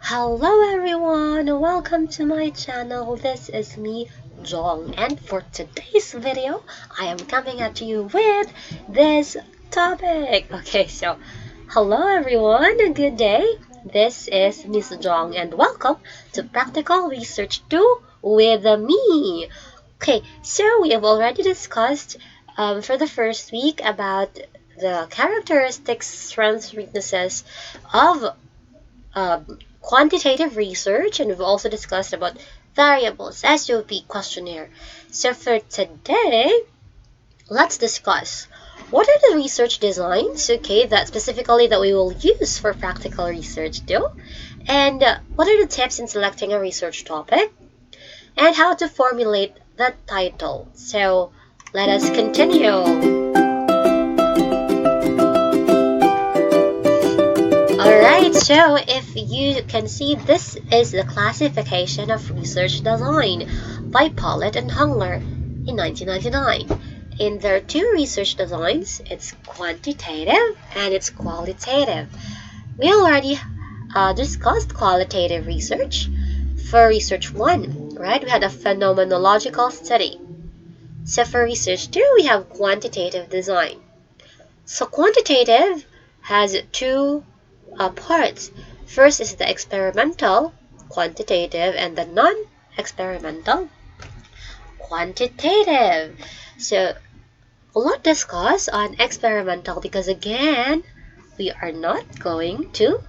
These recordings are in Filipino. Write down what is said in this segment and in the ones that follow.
Hello everyone, welcome to my channel. This is me, Jong, and for today's video, I am coming at you with this topic. Okay, so hello everyone, good day. This is Miss Jong and welcome to Practical Research 2 with me. Okay, so we have already discussed for the first week about the characteristics, strengths, weaknesses of quantitative research, and we've also discussed about variables, SOP questionnaire. So for today, let's discuss what are the research designs, okay, that specifically that we will use for practical research too, and what are the tips in selecting a research topic, and how to formulate the title. So let us continue. Alright, so if you can see, this is the classification of research design by Pollitt and Hungler in 1999. And there are two research designs, it's quantitative and it's qualitative. We already discussed qualitative research for research 1, right? We had a phenomenological study. So for research 2, we have quantitative design. So quantitative has two parts. First is the experimental, quantitative, and the non-experimental, quantitative. So we'll not discuss on experimental because again, we are not going to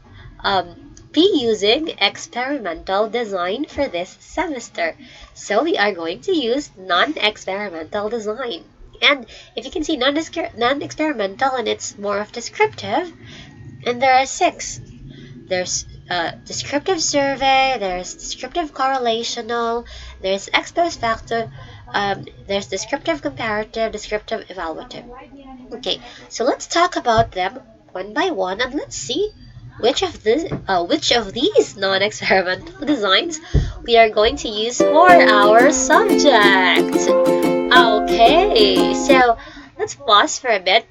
be using experimental design for this semester. So we are going to use non-experimental design. And if you can see non-experimental, and it's more of descriptive, and there are 6. There's descriptive survey, there's descriptive correlational, there's ex post facto, there's descriptive comparative, descriptive evaluative. Okay, so let's talk about them one by one, and let's see which of these non-experimental designs we are going to use for our subject. Okay, so let's pause for a bit.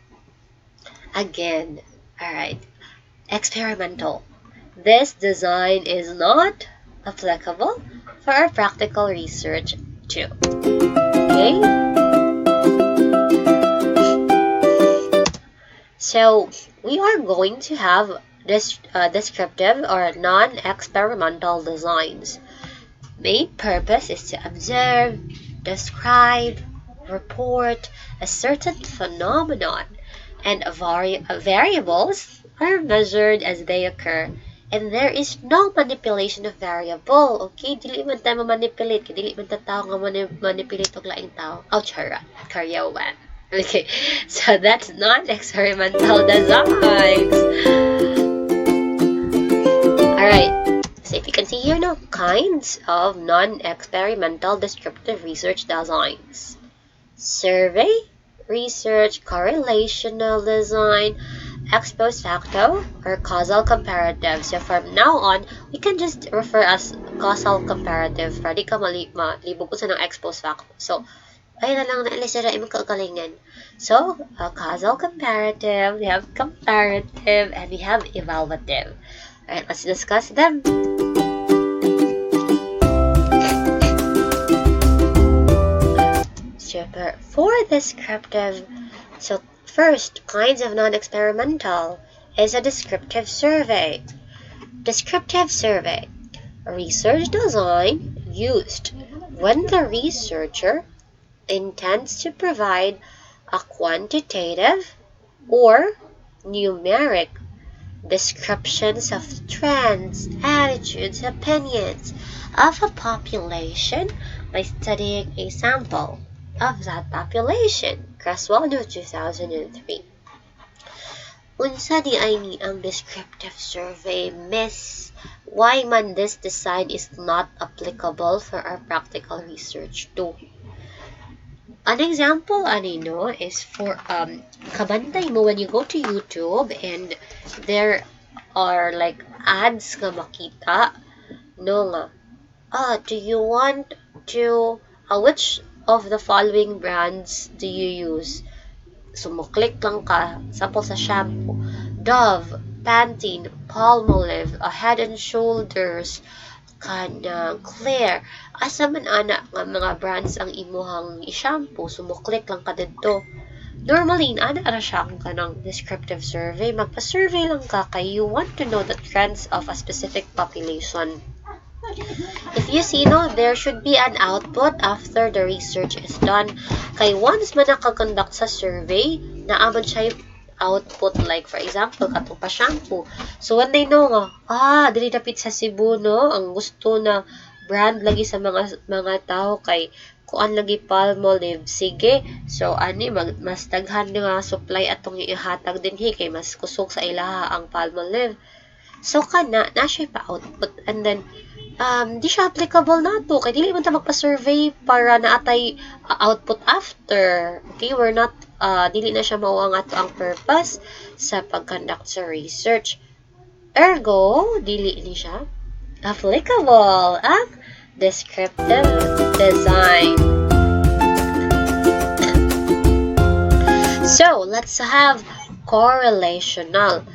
Again, alright, experimental. This design is not applicable for our practical research too. Okay? So we are going to have this descriptive or non-experimental designs. Main purpose is to observe, describe, report a certain phenomenon, and variables are measured as they occur, and there is no manipulation of variable. Okay, dili man tayo manipulate, dili man ta tao nga manipulate og laing tao. Oh, chara, karyawan. Okay, so that's non-experimental designs. Alright, so if you can see here now, kinds of non-experimental descriptive research designs. Survey, research, correlational design, ex post facto, or causal-comparative. So from now on, we can just refer as causal-comparative para di ka malibog sa ng ex post facto. So, ayun na lang na ilisira imong kagalingan. So, causal-comparative, we have comparative, and we have evaluative. Alright, let's discuss them. For descriptive, so first, kinds of non-experimental is a descriptive survey. Descriptive survey, a research design used when the researcher intends to provide a quantitative or numeric descriptions of trends, attitudes, opinions of a population by studying a sample of that population. Craswell, 2003. Unsa di ay ni ang descriptive survey, miss? Why man this design is not applicable for our practical research too? An example, anino, is for kabantay mo when you go to YouTube and there are like ads nga makita no nga, do you want to which of the following brands do you use? So mo click lang ka, sample sa shampoo, Dove, Pantene, Palmolive, Head and Shoulders, kanang Clear. Asa man ana nga mga brands ang imuhang i-shampoo, sumuklik lang ka didto. Normally, ana ra siya ang kanang descriptive survey. Magpa-survey lang ka kay you want to know the trends of a specific population. If you see, no, there should be an output after the research is done. Kay once man nakakonduct sa survey, naaman siya yung output, like for example, katong pa shampoo. So when they know nga, dili dapit sa Cebu, no, ang gusto na brand lagi sa mga tao kay kuan lagi Palmolive, sige. So ani mas daghan nga supply atong ihatag dinhi kay mas kusog sa ilaha ang Palmolive. So kana na siya pa output, and then di siya applicable nato kay dili man ta magpa-survey para naatay output after. Okay, we're not dili na siya mao ang ato ang purpose sa pag-conduct sa research. Ergo, dili ni siya applicable ang descriptive design. So, let's have correlational.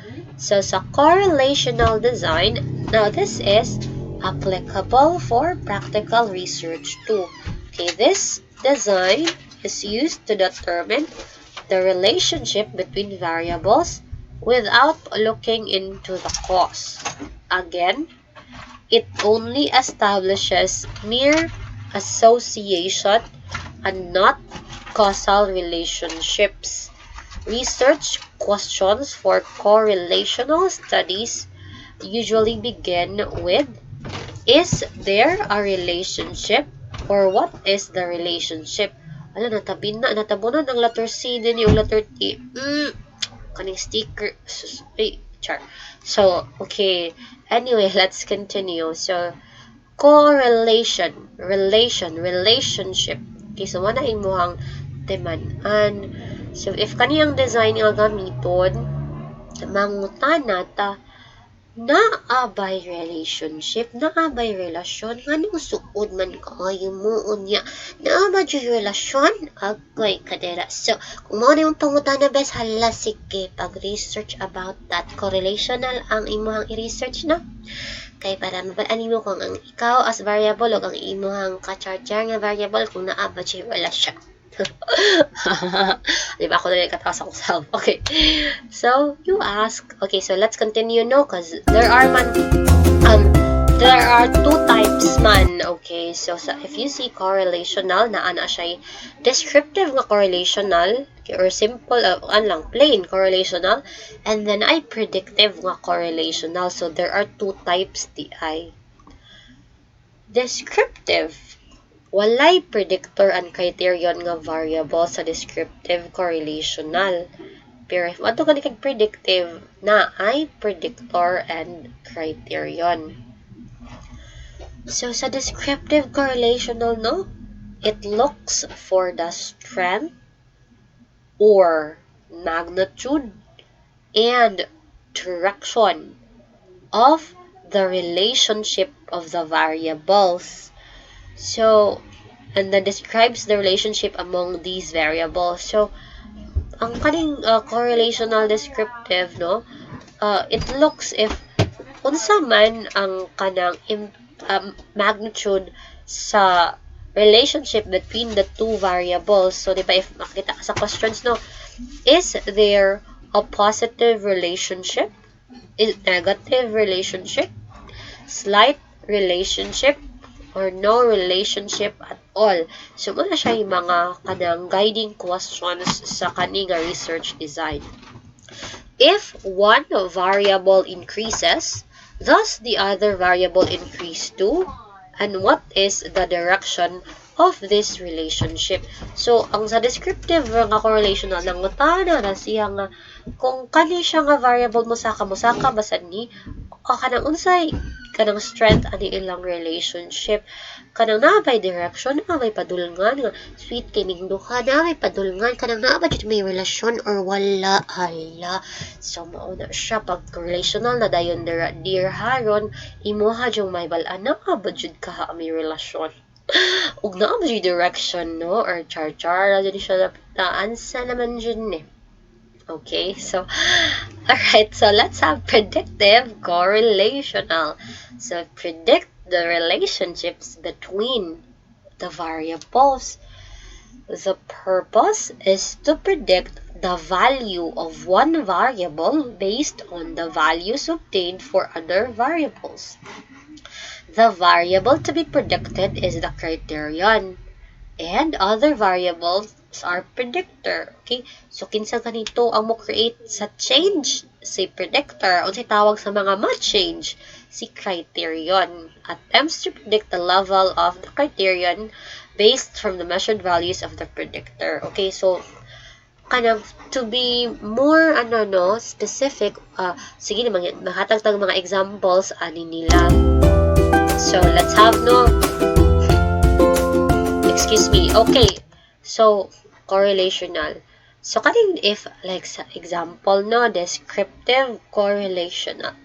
So, sa correlational design, now this is applicable for practical research too. Okay, this design is used to determine the relationship between variables without looking into the cause. Again, it only establishes mere association and not causal relationships. Research questions for correlational studies usually begin with, is there a relationship, or what is the relationship? Natabunan ang letter C din yung letter T. Kaning sticker. Char. So, okay. Anyway, let's continue. So, correlation, relationship. Okay, so wala imuhang temanan. So, if kaniyang design nga gamiton, mangutana ta, naabay relationship, naabay relasyon, nga suod man kaayo mo unya, naabay yung relasyon, agay kadera. So, kung mo na yung pangutana, bes, hala, sige, pag-research about that, correlational ang imuhang i-research na. Kay para mabalaan mo kung ang ikaw as variable o ang imuhang ka-charger nga variable kung naabay yung relasyon. Diba ako na katawa sa self. Okay. So, you ask. Okay, so let's continue no because there are two types man. Okay, so if you see correlational, ana siya descriptive nga correlational, okay, or simple, plain correlational, and then ay predictive nga correlational. So, there are two types di ay. Descriptive, walay predictor and criterion nga variable sa descriptive correlational. Pero if ato ka kag predictive, na ay predictor and criterion. So sa descriptive correlational, no, it looks for the strength or magnitude and direction of the relationship of the variables. So, and then describes the relationship among these variables. So, ang kaning correlational descriptive, no, it looks if unsa man ang kanang magnitude sa relationship between the two variables. So, di ba, if makita sa questions, no, is there a positive relationship? Is negative relationship? Slight relationship? Or no relationship at all. So, muna siya yung mga kanang guiding questions sa kaning research design. If one variable increases, does the other variable increase too? And what is the direction of this relationship? So, ang sa descriptive nga correlational, nangutana na siya nga kung kani siya nga variable musaka basad ni kanang unsay kanang strength ani ilang relationship, kanang naabay direction, naabay padulngan nga sweet kining duha, naabay padulngan kanang naabay jud may relasyon or wala, hala. So mao na siya pag relational na dayon dear haron imuha jung may bal-an naabay jud ka may relasyon ug naabay jud direction, no, or char-char jud siya napitaan sa naman jud ni. Okay, so, alright, so let's have predictive correlational. So, predict the relationships between the variables. The purpose is to predict the value of one variable based on the values obtained for other variables. The variable to be predicted is the criterion, and other variables are predictor. Okay? So, kinsa ganito ang mo-create sa change? Si predictor. O si tawag sa mga ma-change? Si criterion. Attempts to predict the level of the criterion based from the measured values of the predictor. Okay, so, kanang to be more, specific, sige na, mahatag tang mga examples, ani nila. So, let's have, excuse me. Okay. So, correlational. So, kaning if, like, sa example, descriptive correlational.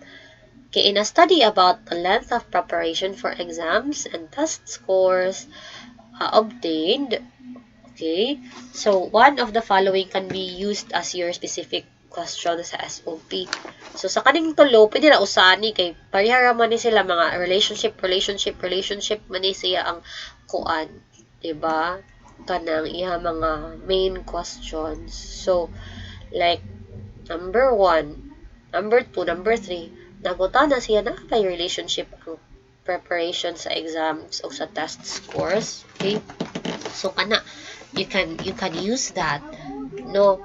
Okay, in a study about the length of preparation for exams and test scores obtained, okay, so one of the following can be used as your specific question sa SOP. So, sa kaning tulo, pwede na usani kay parihara man ni sila mga relationship man ni siya ang kuan. Diba? Kanang iya mga main questions. So, like, number 1, number 2, number 3, nagutan na siya na kay relationship ang preparation sa exams o sa test scores. Okay? So, kana, you can use that. No?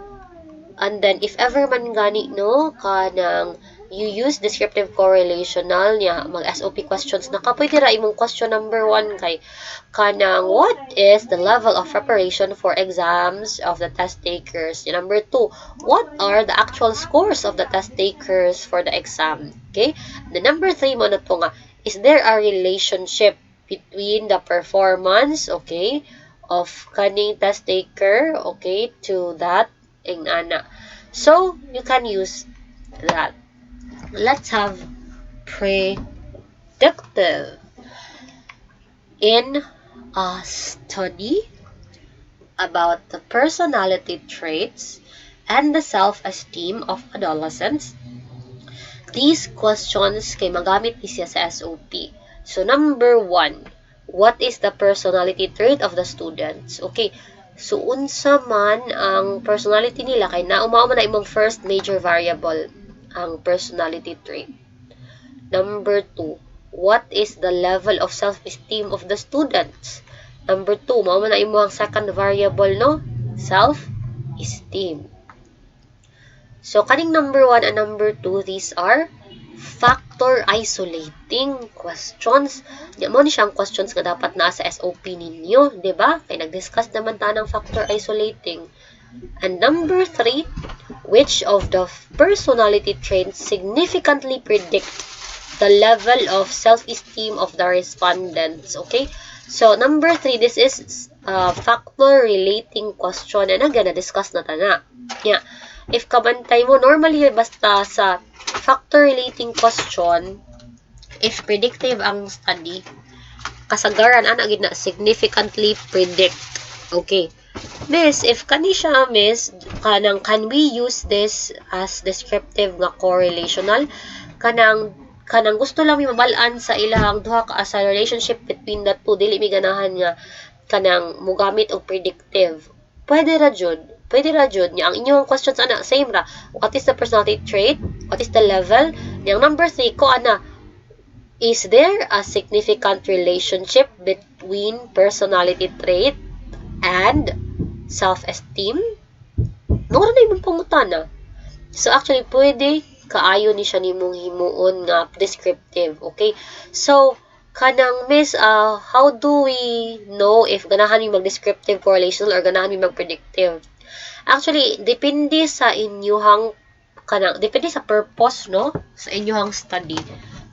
And then, if ever man gani, kanang you use descriptive correlational niya, mag-SOP questions na pwede ra imong question number 1 kay kanang what is the level of preparation for exams of the test takers. Number 2, what are the actual scores of the test takers for the exam? Okay? The number 3 mo na to nga, is there a relationship between the performance, okay, of kaning test taker, okay, to that ingana. So, you can use that. Let's have predictive. In a study about the personality traits and the self-esteem of adolescents, these questions kay magamit ni siya sa SOP. So, number 1, what is the personality trait of the students? Okay, so unsa man ang personality nila kay naumao man na imong first major variable ang personality trait. Number 2, what is the level of self-esteem of the students? Number 2, mao man na imong second variable, self-esteem. So, kaning number 1 and number 2, these are factor isolating questions. Di mo ni siyang questions nga dapat na sa SOP ninyo, di ba? Kaya nag-discuss naman ta ng factor isolating. And number 3, which of the personality traits significantly predict the level of self-esteem of the respondents? Okay? So, number 3, this is factor relating question. And again, na-discuss na ta na. Yeah. If kabantay mo, normally basta sa factor relating question, if predictive ang study, kasagaran, gid na significantly predict. Okay. Miss, if kani siya, miss, can we use this as descriptive nga correlational? Kanang gusto lang mabalaan sa ilang duha ka sa relationship between the two, dili mi ganahan nga kanang mugamit og predictive. Pwede ra jud niya ang inyong questions same ra. What is the personality trait? What is the level? Yang number 3 ko is there a significant relationship between personality trait and self-esteem? Nora na imong pangutana. So actually pwede kaayo ni siya nimong himuon nga descriptive. Okay? So kanang miss, how do we know if ganahan mi mag-descriptive correlational or ganahan mi mag-predictive? Actually, depende sa inyong depende sa purpose, sa inyong study.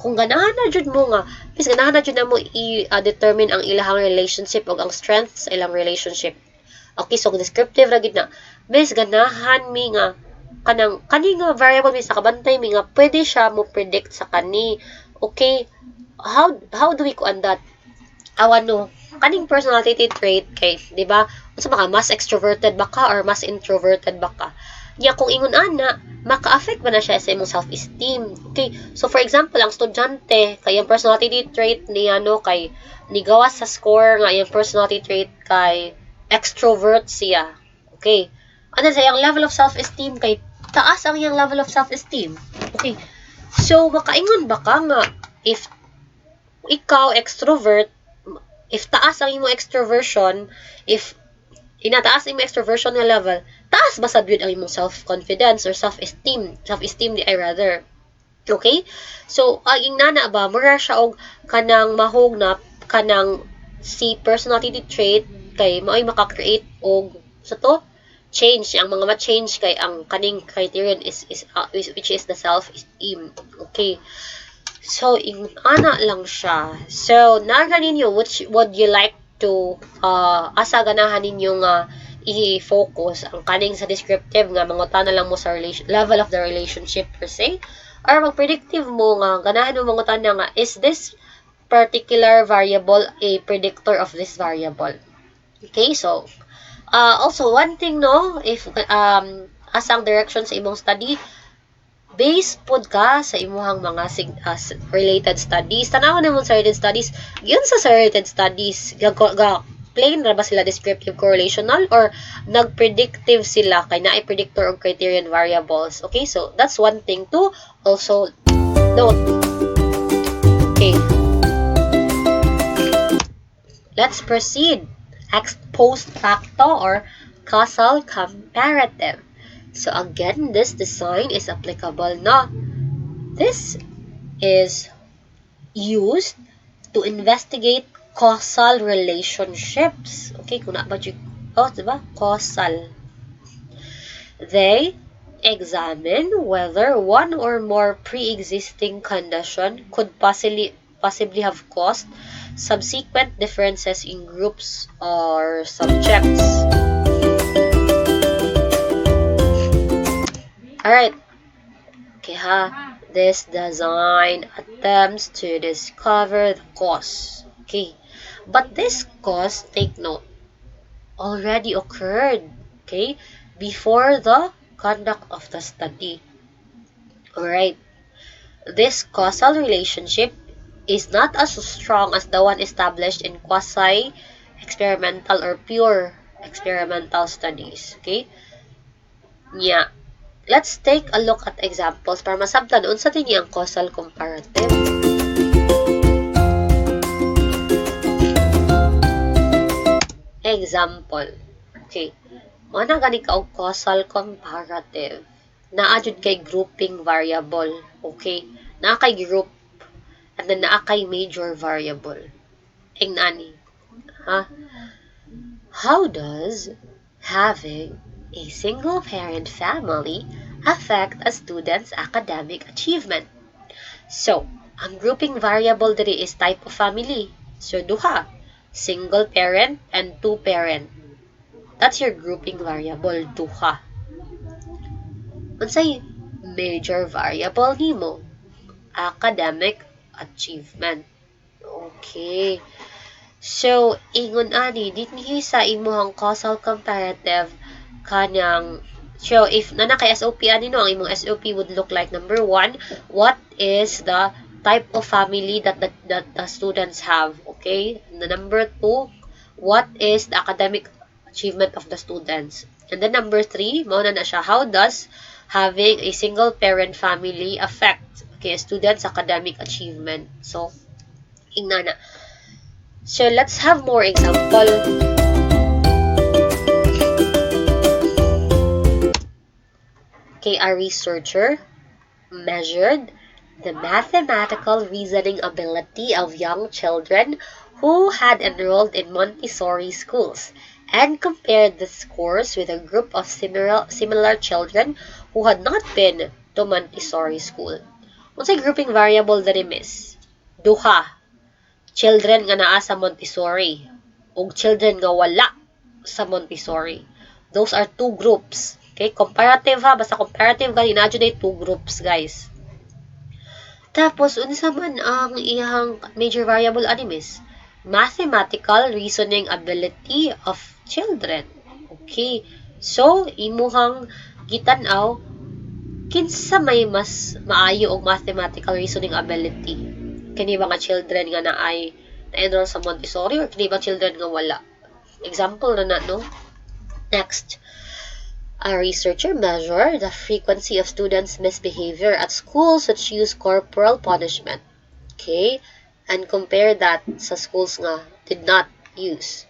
Kung ganahan na jud mo nga, miss, ganahan na jud na mo i-determine ang ilahang relationship o ang strength sa ilang relationship. Okay, so descriptive ra gid na. Miss, ganahan mi nga kani nga variable mi sa kabantay mi nga pwede siya mo predict sa kani. Okay, how do we kuan that? Kaning personality trait kay, di ba? Unsa ba ka, mas extroverted ba ka or mas introverted ba ka? Nya kung ingon ana, maka-affect ba na siya sa imong self-esteem? Okay, so for example, ang estudyante, kay yung personality trait ni kay nigawas sa score nga yung personality trait kay extrovert siya. Okay, ano sa yung level of self-esteem kay taas ang yung level of self-esteem. Okay, so makaingon ba ka nga if ikaw extrovert, if taas ang imong extroversion, if inataas imong extroversion nga level, taas ba sad yun ang imong self-confidence or self-esteem? Self-esteem di I rather. Okay? So, ang nana ba, mura siya og kanang mahugnap, kanang si personality trait, kay mao'y maka-create og, sa to, change. Ang mga ma-change kay ang kaning criterion which is the self-esteem. Okay? So, ana lang siya. So, naga ninyo, which would you like to asa ganahan ninyo nga i-focus ang kaning sa descriptive nga mangutan na lang mo sa level of the relationship per se, or mag-predictive mo nga ganahan mo mangutan na nga is this particular variable a predictor of this variable. Okay, so also one thing no, if asang direction sa imong study, based pod ka sa imuhang mga related studies. Tanaw na mo sa related studies. Yun sa related studies, plain ra ba sila descriptive correlational or nag-predictive sila kay naay predictor og criterion variables. Okay, so that's one thing to also note. Okay. Let's proceed. Ex post facto or causal-comparative. So again, this design is applicable na. This is used to investigate causal relationships. Okay, kung na ba diba? Causal. They examine whether one or more pre-existing condition could possibly have caused subsequent differences in groups or subjects. Alright. Okay ha. This design attempts to discover the cause. Okay. But this cause, take note, already occurred. Okay. Before the conduct of the study. Alright. This causal relationship is not as strong as the one established in quasi-experimental or pure experimental studies. Okay. Yeah. Let's take a look at examples para masabtan unsa dinhi ang causal comparative. Example. Okay. Mana gani ka og causal comparative. Naa jud kay grouping variable. Okay. Naa kay group and then naa kay major variable. Ingnani. Ha? How does having a single-parent family affect a student's academic achievement? So, ang grouping variable diri is type of family. So, duha. Single parent and two parent. That's your grouping variable, duha. Unsay major variable nimo? Academic achievement. Okay. So, ingon ani, dinhi sa imuhang causal comparative kanang, so if nana kay SOP ani no, ang imong SOP would look like number 1, what is the type of family that the students have, okay? And the number 2, what is the academic achievement of the students? And then number 3, mao na siya, how does having a single parent family affect, okay, a student's academic achievement? So, ingana. So, let's have more example. Okay, a researcher measured the mathematical reasoning ability of young children who had enrolled in Montessori schools and compared the scores with a group of similar children who had not been to Montessori school. Unsay grouping variable diri, miss? Duha. Children nga naa sa Montessori ug children nga wala sa Montessori. Those are two groups. Okay, comparative ha, basta comparative gani na jud 2 groups, guys. Tapos unsa man ang iyang major variable ani, miss? Mathematical reasoning ability of children. Okay. So, imuhang gitan-aw kinsa may mas maayo og mathematical reasoning ability. Kini ba nga children nga naay na-enroll sa Montessori or kini ba children nga wala? Example na no? Next, a researcher measured the frequency of students' misbehavior at schools which use corporal punishment. Okay? And compare that sa schools nga did not use.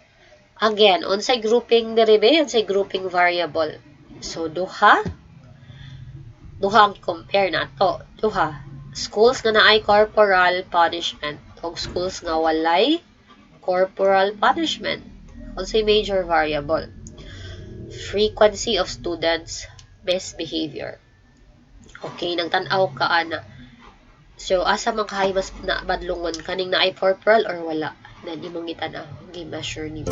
Again, unsay grouping derive, unsay grouping variable. So, duha ang compare nato. Duha. Schools nga naay corporal punishment o schools nga walay corporal punishment. Unsay major variable. Frequency of students' misbehavior. Okay, nagtan-aw ka ana. So, asa man kahay mas na badlungon kaning naay corporal or wala. Then, imong gitan-aw. Gi-measure nimo.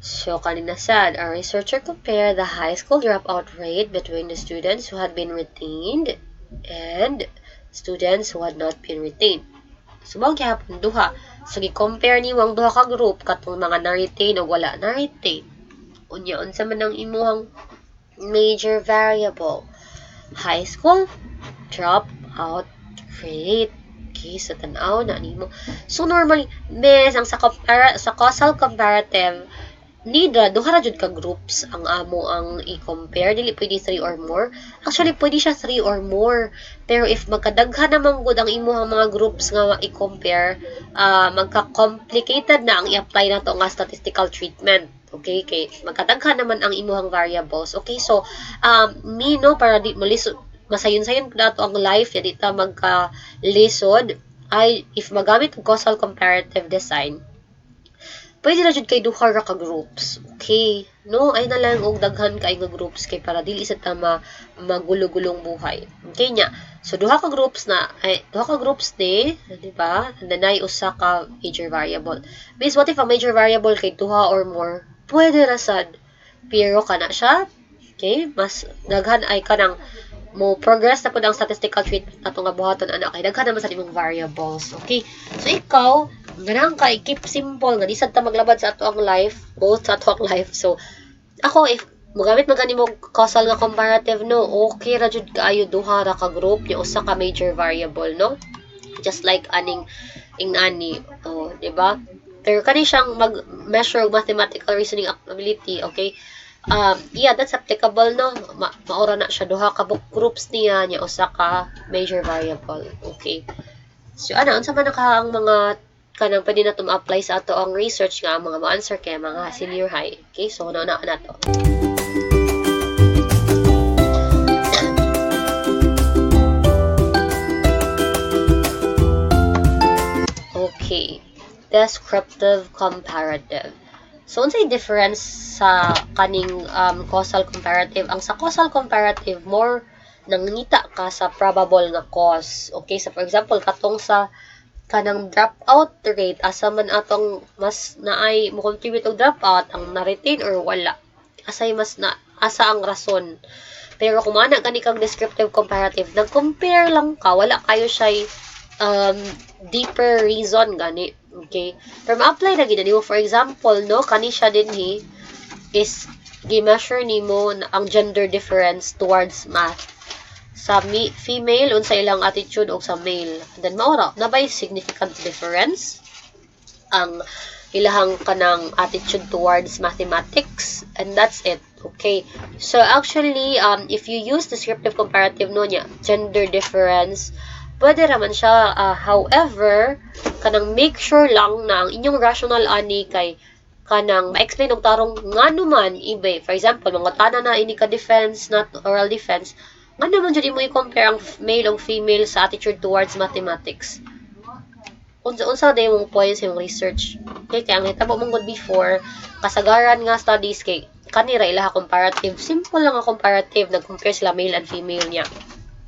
So, kanina said, a researcher compared the high school dropout rate between the students who had been retained and students who had not been retained. So, mao gyapon duha. So, gi-compare nimo ang duha ka group katong mga na-retain o wala na-retain. Unya, unsa man ang imuhang major variable? High school dropout rate. Okay, so tan-aw na nimo. So, normally, ang sa causal comparative, duha ra jud ka groups ang amo ang i-compare. Dili pwede 3 or more. Actually, pwede siya 3 or more. Pero if magkadaghan naman gud ang imuhang mga groups nga i-compare, magka-complicated na ang i-apply na to nga statistical treatment. Okay, kay magkadaghan naman ang imuhang variables. Okay, so para di mo lisod, masayon-sayon dato ang life ya dita magka-lisod ay if magamit ang causal comparative design. Pwede na jud kay duha ra ka groups. Okay. No, ay na lang og daghan kay nga groups kay para dili sa tama magulo-gulong buhay. Okay nya. So duha ka groups ni, di ba? And then ay usa ka major variable. Means what if a major variable kay duha or more? Pwede ra sad. Pero kana siya. Okay? Mas daghan ay kanang mo progress na po ang statistical treatment na itong buhaton anak kay daghan naman sa imong variables. Okay? So ikaw, ganang ka i-keep simple nga di sad ta maglabad sa ato ang life, both sa ato ang life. So ako if mogamit man kanimo causal nga comparative no, okay ra jud kaayo duha ra ka group nya usa ka major variable no. Just like aning ingani, oh, di ba? Pero kani siyang mag-measure og mathematical reasoning ability, okay? Yeah, that's applicable no. Maura na siya duha ka groups niya nya usa ka major variable. Okay. So unsa man ang mga kanang pwede na to ma-apply sa ato ang research nga ang mga ma-answer kay mga senior high. Okay, so na to. Okay. Descriptive comparative. So, unsay difference sa kaning causal comparative? Ang sa causal comparative, more nangita ka sa probable nga cause. Okay, so for example, katong sa kanang dropout rate, asa man atong mas naay mo contribute og dropout, ang na-retain or wala. Asa ang rason. Pero kung ana gani kang descriptive comparative, nag-compare lang ka, wala kayo siya deeper reason gani. Okay? Pero ma-apply na gid nimo. For example, no, kani siya dinhi is gi-measure nimo ang gender difference towards math. Sa female, unsa ilang attitude o sa male. And then maura, nabay significant difference ang ilahang kanang attitude towards mathematics, and that's it. Okay. So actually, if you use descriptive comparative no nya, gender difference, pwede raman siya. However, kanang make sure lang na ang inyong rational ani kay kanang ma-explain og tarong ngano man ibe. For example, mga tanan na ini ka defense, not oral defense. Ngano man jud imo i-compare ang male o female sa attitude towards mathematics. Unsa day mong points yung research. Okay, kaya ang hitabo mong good before, kasagaran nga studies kay kanira ilaha comparative. Simple lang ang comparative, nag-compare sila male and female niya.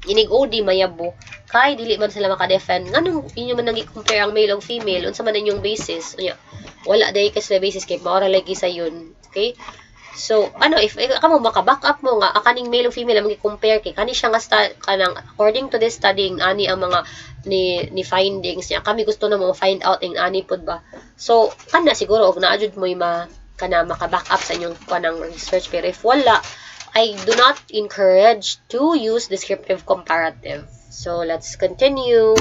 Inig OD mayabo kay dili man sila maka-defend nganong inyo man nagi-compare ang male ug female unsa man inyong basis unya wala day kay sila basis kay maura lagi sa yun. Okay, So, ano, if kamo maka-back up mo nga, kaning male o female, magi-compare kay, kani siya nga, kanang, according to this studying, ani ang mga, ni findings niya, kami gusto na mo find out ang ani pod ba. So, kana siguro, og naadjud mo kana maka-back up sa inyong kanang research, pero if wala, I do not encourage to use descriptive comparative. So, let's continue.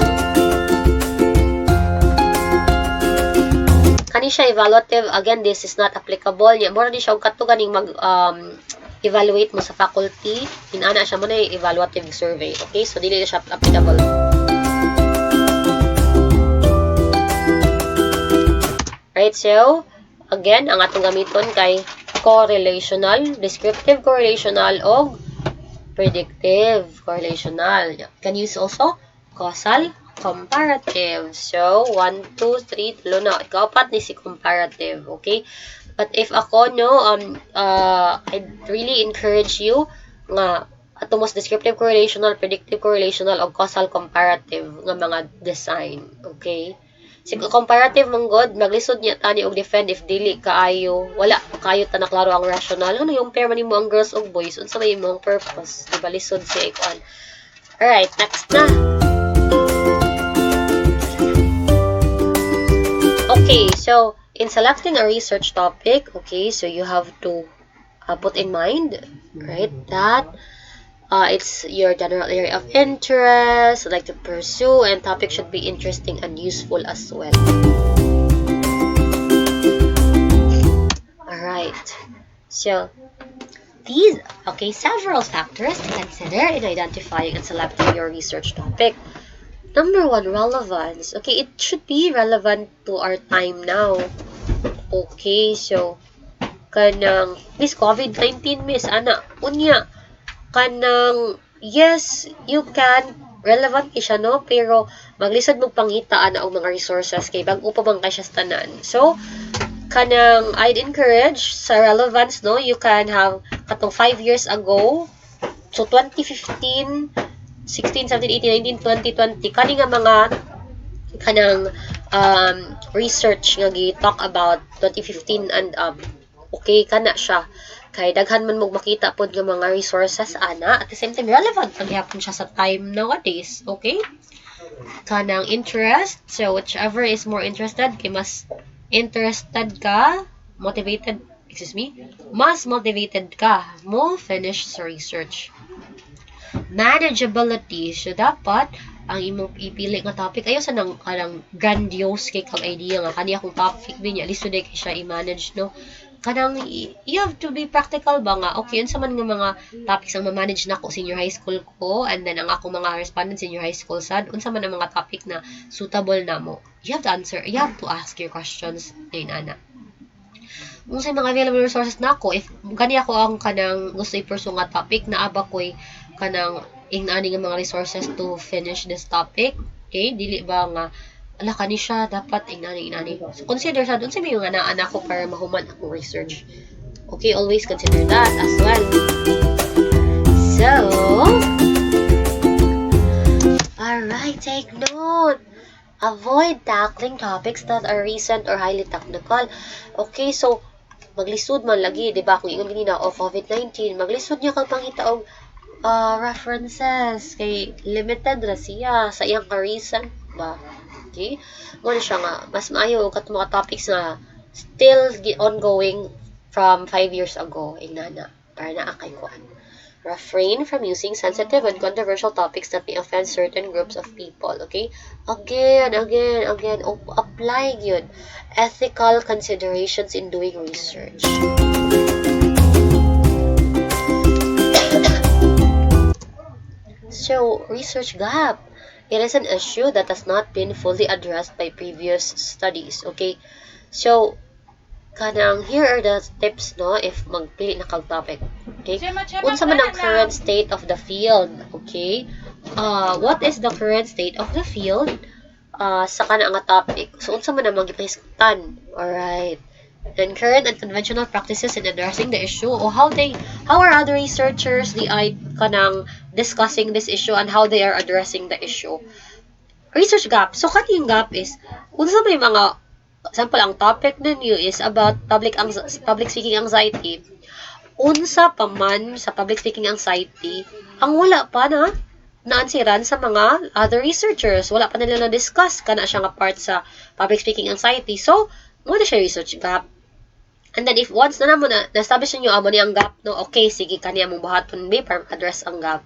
Kani siya evaluative, again, this is not applicable. Mura di siya kato ganing mag-evaluate mo sa faculty. Inana siya mo na evaluative survey. Okay? So, dili siya applicable. Right? So, again, ang atong gamiton kay correlational, descriptive correlational, o predictive correlational. Can use also causal-comparative. So, 1, 2, 3, tulo na. Ikapat ni si comparative. Okay? But if ako, no, I'd really encourage you nga ato mas descriptive correlational, predictive correlational, o causal-comparative nga mga design. Okay? Si comparative mong god, maglisod niya tani og defend if dili kaayo, wala kaayo ta naklaro ang rational. Ano yung pair man mo ang girls og boys? Unsa may imong purpose? Diba lisod si ikuan. Alright, next na. Okay, so in selecting a research topic, okay, so you have to put in mind, right, that it's your general area of interest, like to pursue, and topic should be interesting and useful as well. Alright, so these, okay, several factors to consider in identifying and selecting your research topic. Number 1, relevance. Okay, it should be relevant to our time now. Okay, so kanang this COVID-19 miss ana unya kanang yes, you can relevant siya no, pero maglisod mo pangitaan og mga resources kay bag-o pa man kay siya tanan. So kanang I'd encourage sa relevance no, you can have katong 5 years ago, so 2015, 16, 17, 18, 19, 2020 kani nga mga kanang research nga gi-talk about 2015 and up. Okay, kana siya. Kay daghan man mo makita pod nga mga resources ana, at the same time relevant paghapon siya sa time nowadays. Okay? Kanang interest, so whichever is more interested, kay mas interested ka, motivated, mas motivated ka mo finish sa research. Manageability, so dapat ang imong ipili nga topic ayo sa nang grandiose kay kag idea nga kani akong topic binya lisod kay siya i-manage no. Kanang you have to be practical ba nga, okay, unsa man nga mga topics ang ma-manage nako senior high school ko, and then ang akong mga respondents senior high school sad, unsa man ang mga topic na suitable namo. You have to answer, you have to ask your questions din ana. Unsa mga available resources nako, if gani ako ang kanang gusto i-pursue nga topic, naaba koy kanang ingani nga mga resources to finish this topic. Okay, dili ba nga ala kani siya dapat inani. So consider sa dun sa may mga naanak ko para mahuman akong research. Okay, always consider that as well. So, alright, take note. Avoid tackling topics that are recent or highly technical. Okay, so maglisod man lagi, di ba? Kung ingon ganina of COVID-19, maglisod niya kang pangita og references kay limited ra siya sa iyang ka-recent ba. Okay? Muna siya nga, mas maayo kat mga topics na still ongoing from 5 years ago. Inana, para na akay kuan. Refrain from using sensitive and controversial topics that may offend certain groups of people. Okay? Again, apply yun. Ethical considerations in doing research. So, research gap. It is an issue that has not been fully addressed by previous studies. Okay? So, kanang here are the tips no if magpili na kag topic. Okay? Unsa man ang current state of the field? Okay? What is the current state of the field sa kana nga topic? So, unsa man ang magipahiskutan? Alright. Then current and conventional practices in addressing the issue, or how are other researchers kanang discussing this issue and how they are addressing the issue. Research gap. So kaning gap is unsa may mga example ang topic ninyo is about public speaking anxiety. unsa pa man sa public speaking anxiety, ang wala pa na naansiran sa mga other researchers. Wala pa nila na-discuss kana siya nga part sa public speaking anxiety. So, muna siya research gap. And then, if once na naman na-establish ninyo, amo ni ang gap, no, okay, sige, kaniya mong buhaton ba para address ang gap.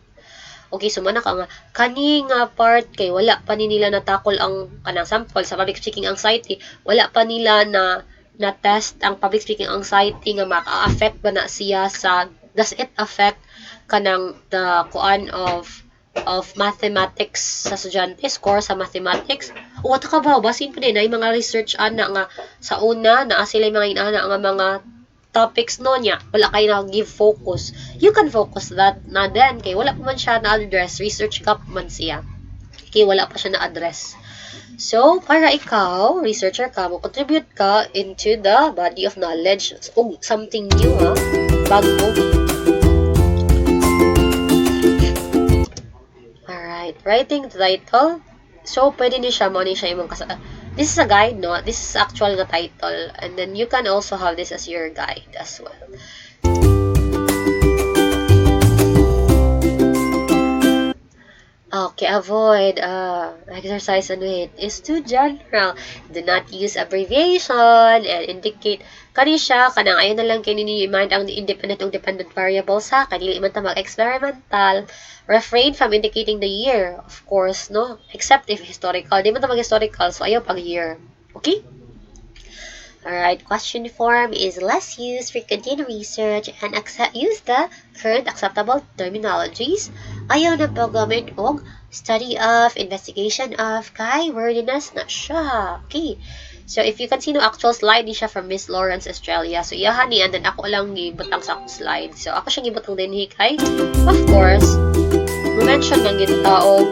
Okay, so mana ka nga, kani nga part kay wala pa ni nila natakol ang kanang sample sa public speaking anxiety, wala pa nila na test ang public speaking anxiety nga maka-affect ba na siya sa, does it affect kanang the kuan of mathematics sa estudyante, score sa mathematics. O wata ka ba, basin pa din ay mga research ana nga sa una na sila mga inaana nga mga topics no niya, wala kayo na give focus. You can focus that na then kay wala pa man siya na-address, research gap man siya. Kay wala pa siya na-address. So, para ikaw, researcher ka, mo-contribute ka into the body of knowledge. O something new, ha? Bago. Alright, writing the title. So, pwede niyo siya, mo ni siya imong this is a guide, no? This is actual na title. And then, you can also have this as your guide as well. Okay, avoid exercise and weight is too general. Do not use abbreviation and indicate kani siya kanang ayon na lang kini ninyo i-mind ang independent ug dependent variables sa kanili man ta mag-experimental. Refrain from indicating the year, of course, no? Except if historical. Di man ta mag-historical, so ayaw pag year. Okay? Alright, question form is less used for continued research and use the current acceptable terminologies. Ayaw na paggamit og study of, investigation of, kay wordiness na siya. Okay. So, if you can see no actual slide, di siya from Miss Lawrence, Australia. So, iyahan ni, and then ako lang gibutang sa slide. So, ako siya gibutang din kay, of course, mention ng tao,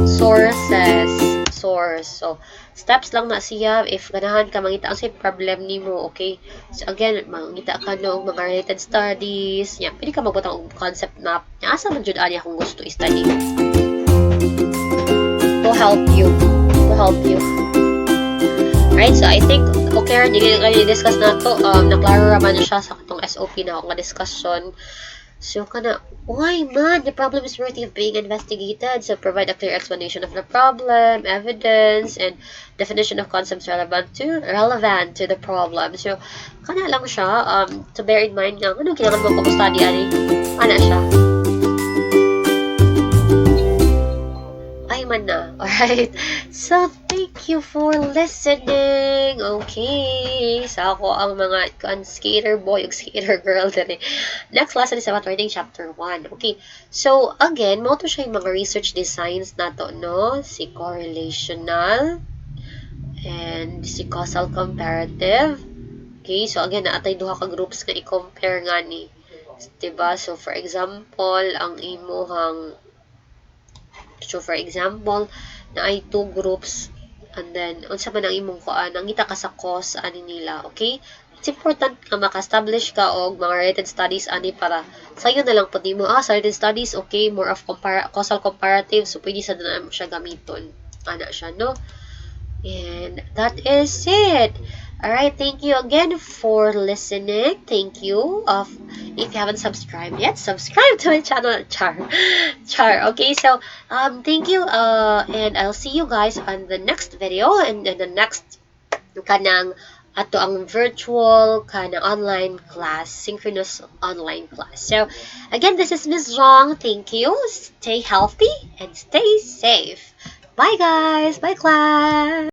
sources, source. So, steps lang na siya if ganahan ka mangita ang say problem nimo, okay? So again, mangita ka no mga related studies, nya pwede ka magbutang og concept map. Nya asa man jud ani akong gusto i-study. To help you. Right? So I think okay, dili lang i-discuss nato, naklaro ra man siya sa katong SOP na ako nga discussion. So, why man? The problem is worthy of being investigated. So, provide a clear explanation of the problem, evidence, and definition of concepts relevant to the problem. So, lang siya, to bear in mind nga, anong kailangan mo study ani? Ana siya. Ay man na. Alright. So, thank you for listening. Okay. So, ako ang mga skater boy ug skater girl din. Next lesson is about writing chapter 1. Okay. So, again, mo to siya yung mga research designs nato, no? Si correlational and si causal-comparative. Okay. So, again, naatay duha ka groups nga i-compare nga ni. Diba? So, for example, ang imuhang for example, na ay two groups and then unsa man ang imong kuan nangita ka sa cause ani nila, okay? It's important nga maka-establish ka og mga related studies ani para sayo na lang pud nimo sa related studies, okay, more of causal comparative, so pwede sa na mo siya gamiton ana siya, no? And that is it. Alright, thank you again for listening. Thank you. If you haven't subscribed yet, subscribe to my channel. Char. Okay, so thank you. And I'll see you guys on the next video and in the next kanang ato ang virtual kanang online class, synchronous online class. So again, this is Miss Jong. Thank you. Stay healthy and stay safe. Bye guys. Bye class.